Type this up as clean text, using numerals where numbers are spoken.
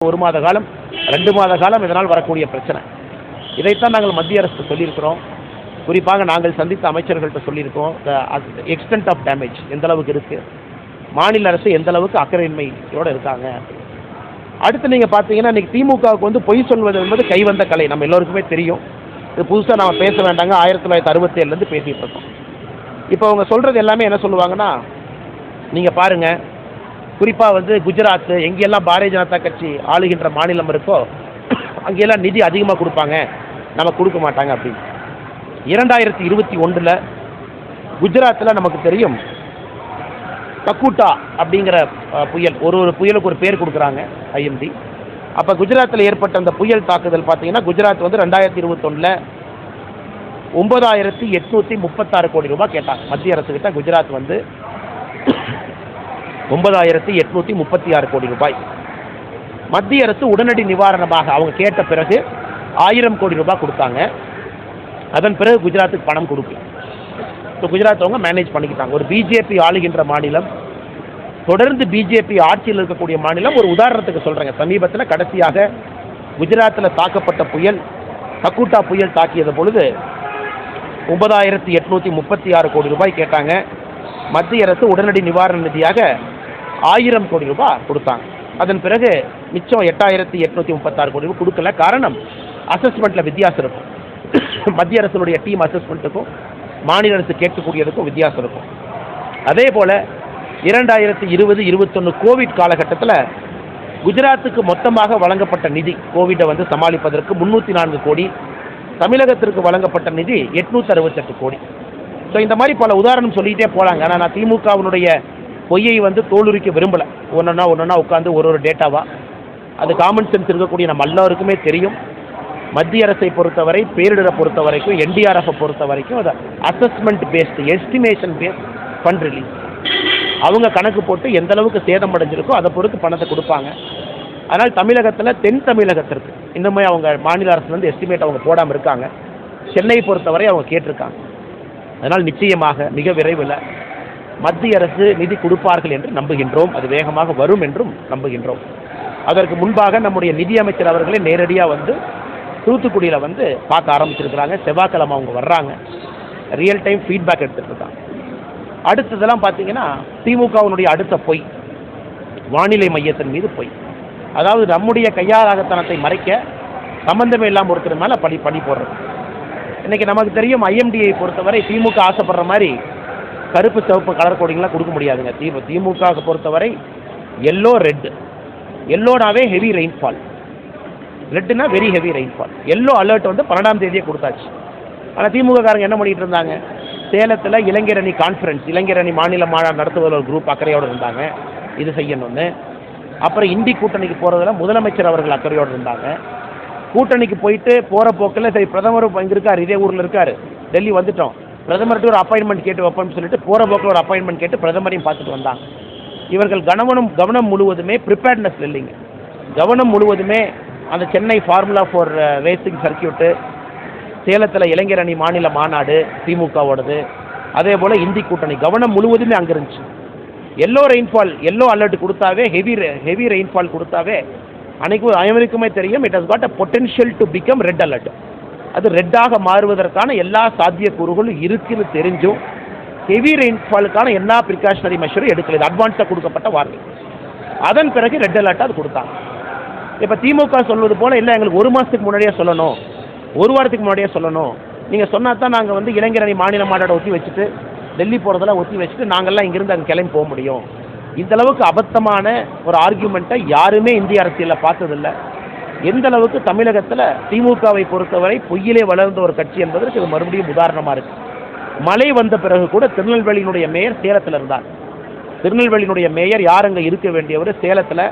1 மாத காலம் 2 மாத காலம் இதனால் வரக்கூடிய பிரச்சனை. இதைத்தான் நாங்கள் மத்திய அரசு சொல்லியிருக்கிறோம். குறிப்பாக நாங்கள் சந்தித்த அமைச்சர்கள்ட்ட சொல்லியிருக்கோம். எக்ஸ்டென்ட் ஆஃப் டேமேஜ் எந்த அளவுக்கு இருக்குது, மாநில அரசு எந்த அளவுக்கு அக்கறையின்மையோடு இருக்காங்க. அடுத்து நீங்கள் பார்த்தீங்கன்னா இன்றைக்கி திமுகவுக்கு வந்து பொய் சொல்வது என்பது கைவந்த கலை, நம்ம எல்லோருக்குமே தெரியும். இது புதுசாக நம்ம பேச வேண்டாங்க, 1967 பேசிகிட்டு இருக்கோம். இப்போ அவங்க சொல்கிறது எல்லாமே என்ன சொல்லுவாங்கன்னா, நீங்கள் பாருங்கள், குறிப்பாக வந்து குஜராத் எங்கெல்லாம் பாரதிய ஜனதா கட்சி ஆளுகின்ற மாநிலம் இருக்கோ அங்கெல்லாம் நிதி அதிகமாக கொடுப்பாங்க, நம்ம கொடுக்க மாட்டாங்க அப்படின்னு. 2021 குஜராத்தில் நமக்கு தெரியும் கக்கூட்டா அப்படிங்கிற புயல், ஒரு புயலுக்கு ஒரு பேர் கொடுக்குறாங்க ஐஎம்டி. அப்போ குஜராத்தில் ஏற்பட்ட அந்த புயல் தாக்குதல் பார்த்தீங்கன்னா குஜராத் வந்து 2021 9,836 கோடி ரூபாய் கேட்டாங்க மத்திய அரசுக்கிட்ட. குஜராத் வந்து 9,836 கோடி ரூபாய். மத்திய அரசு உடனடி நிவாரணமாக அவங்க கேட்ட பிறகு 1000 கோடி ரூபாய் கொடுத்தாங்க. அதன் பிறகு குஜராத்துக்கு பணம் கொடுக்கல. ஸோ குஜராத் அவங்க மேனேஜ் பண்ணிக்கிட்டாங்க. ஒரு பிஜேபி ஆளுகின்ற மாநிலம், தொடர்ந்து பிஜேபி ஆட்சியில் இருக்கக்கூடிய மாநிலம். ஒரு உதாரணத்துக்கு சொல்கிறேங்க, சமீபத்தில் கடைசியாக குஜராத்தில் தாக்கப்பட்ட புயல் கக்கூட்டா புயல் தாக்கியது பொழுது 9,836 கோடி ரூபாய் கேட்டாங்க. மத்திய அரசு உடனடி நிவாரண நிதியாக 1000 கோடி ரூபாய் கொடுத்தாங்க. அதன் பிறகு மிச்சம் 8,836 கோடி ரூபாய் கொடுக்கல. காரணம், அசஸ்மெண்ட்டில் வித்தியாசம் இருக்கும். மத்திய அரசுடைய டீம் அசஸ்மெண்ட்டுக்கும் மாநில அரசு கேட்கக்கூடியதுக்கும் வித்தியாசம் இருக்கும். அதே போல் 2020-21 கோவிட் காலகட்டத்தில் குஜராத்துக்கு மொத்தமாக வழங்கப்பட்ட நிதி, கோவிட்டை வந்து சமாளிப்பதற்கு 304 கோடி, தமிழகத்திற்கு வழங்கப்பட்ட நிதி 868 கோடி. ஸோ இந்த மாதிரி பல உதாரணம் சொல்லிகிட்டே போகலாங்க. ஆனால் நான் திமுகவினுடைய பொய்யை வந்து தோலுரிக்க விரும்பலை. ஒன்றா உட்காந்து ஒரு டேட்டாவாக, அது காமன் சென்ஸ் இருக்கக்கூடிய நம்ம எல்லாருக்குமே தெரியும். மத்திய அரசை பொறுத்தவரை, பேரிடரை பொறுத்த வரைக்கும், என்டிஆர்எஃப் பொறுத்த வரைக்கும் அது assessment based, estimation based fund release. அவங்க கணக்கு போட்டு எந்த அளவுக்கு சேதம் அடைஞ்சிருக்கோ அதை பொறுத்து பணத்தை கொடுப்பாங்க. அதனால் தமிழகத்தில், தென் தமிழகத்திற்கு இன்னுமே அவங்க மாநில அரசுலேருந்து எஸ்டிமேட் அவங்க போடாமல் இருக்காங்க. சென்னை பொறுத்தவரை அவங்க கேட்டிருக்காங்க. அதனால் நிச்சயமாக மிக விரைவில் மத்திய அரசு நிதி கொடுப்பார்கள் என்று நம்புகின்றோம். அது வேகமாக வரும் என்றும் நம்புகின்றோம். அதற்கு முன்பாக நம்முடைய நிதியமைச்சர் அவர்களே நேரடியாக வந்து தூத்துக்குடியில் வந்து பார்க்க ஆரம்பிச்சிருக்கிறாங்க. செவ்வாய்க்கிழமை அவங்க வர்றாங்க, ரியல் டைம் ஃபீட்பேக் எடுத்துகிட்டு இருக்காங்க. அடுத்ததெல்லாம் பார்த்தீங்கன்னா திமுகவினுடைய அடுத்த பொய், வானிலை மையத்தின் மீது பொய். அதாவது நம்முடைய கையாளாகத்தனத்தை மறைக்க சம்பந்தமே இல்லாமல் ஒருத்தர் மேலே பணி போடுறது. இன்றைக்கி நமக்கு தெரியும், ஐஎம்டியை பொறுத்தவரை திமுக ஆசைப்படுற மாதிரி கருப்பு சிவப்பு கலர் கோடிங்லாம் கொடுக்க முடியாதுங்க. திமுக பொறுத்தவரை எல்லோ ரெட். எல்லோனாவே ஹெவி ரெயின்ஃபால், ரெட்டுனா very heavy rainfall. Yellow alert வந்து 12ஆம் தேதியே கொடுத்தாச்சு. ஆனால் திமுக காரங்க என்ன பண்ணிகிட்டு இருந்தாங்க, சேலத்தில் இளைஞர் அணி கான்ஃபரன்ஸ், இளைஞர் அணி மாநில மாநாடு நடத்துவதில் ஒரு குரூப் அக்கறையோடு இருந்தாங்க, இது செய்யணும்னு. அப்புறம் இந்தி கூட்டணிக்கு போகிறதுல முதலமைச்சர் அவர்கள் அக்கறையோடு இருந்தாங்க. கூட்டணிக்கு போயிட்டு போகிற போக்கில் சரி பிரதமர் இங்கே இருக்கார், இதே ஊரில் இருக்கார், டெல்லி வந்துட்டோம், பிரதமர்கிட்ட ஒரு அப்பாயின்மெண்ட் கேட்டு வைப்போம்னு சொல்லிட்டு போகிற போக்கில் ஒரு அப்பாயின்மெண்ட் கேட்டு பிரதமரையும் பார்த்துட்டு வந்தாங்க. இவர்கள் கவனம் முழுவதுமே ப்ரிப்பேர்ட்னஸ் இல்லைங்க. கவனம் முழுவதுமே அந்த Chennai formula four racing circuit, சேலத்தில் இளைஞர் அணி மாநில மாநாடு திமுகவோடது, அதே போல் இந்தி கூட்டணி, கவனம் முழுவதுமே அங்கே இருந்துச்சு. எல்லோ ரெயின்ஃபால், எல்லோ அலர்ட் கொடுத்தாவே, ஹெவி ரெயின்ஃபால் கொடுத்தாவே அன்றைக்கு அனைவருக்குமே தெரியும், it has got a potential to become red alert. அது ரெட்டாக மாறுவதற்கான எல்லா சாத்தியக்கூறுகளும் இருக்குன்னு தெரிஞ்சும் ஹெவி ரெயின்ஃபாலுக்கான எல்லா ப்ரிகாஷனரி மெஷரும் எடுக்கல. இது அட்வான்ஸாக கொடுக்கப்பட்ட வார்த்தை. அதன் பிறகு ரெட் அலர்ட்டாக அது கொடுத்தாங்க. இப்போ திமுக சொல்வது போல் இல்லை, எங்களுக்கு 1 மாதத்துக்கு முன்னாடியே சொல்லணும், 1 வாரத்துக்கு முன்னாடியே சொல்லணும், நீங்கள் சொன்னால் தான் நாங்கள் வந்து இளைஞர் அணி மாநில மாநாட்டை ஒத்தி வச்சுட்டு டெல்லி போகிறதெல்லாம் ஒத்தி வச்சுட்டு நாங்கள்லாம் இங்கேருந்து அங்கே கிளம்பி போக முடியும். இந்தளவுக்கு அபத்தமான ஒரு ஆர்கியூமெண்ட்டை யாருமே இந்திய அரசியலில் பார்த்ததில்லை. எந்த அளவுக்கு தமிழகத்தில் திமுகவை பொறுத்தவரை பொய்யிலே வளர்ந்த ஒரு கட்சி என்பதற்கு இது மறுபடியும் உதாரணமாக இருக்குது. மழை வந்த பிறகு கூட திருநெல்வேலியினுடைய மேயர் சேலத்தில் இருந்தார். திருநெல்வேலியினுடைய மேயர் யார் அங்கே இருக்க வேண்டியவர், சேலத்தில்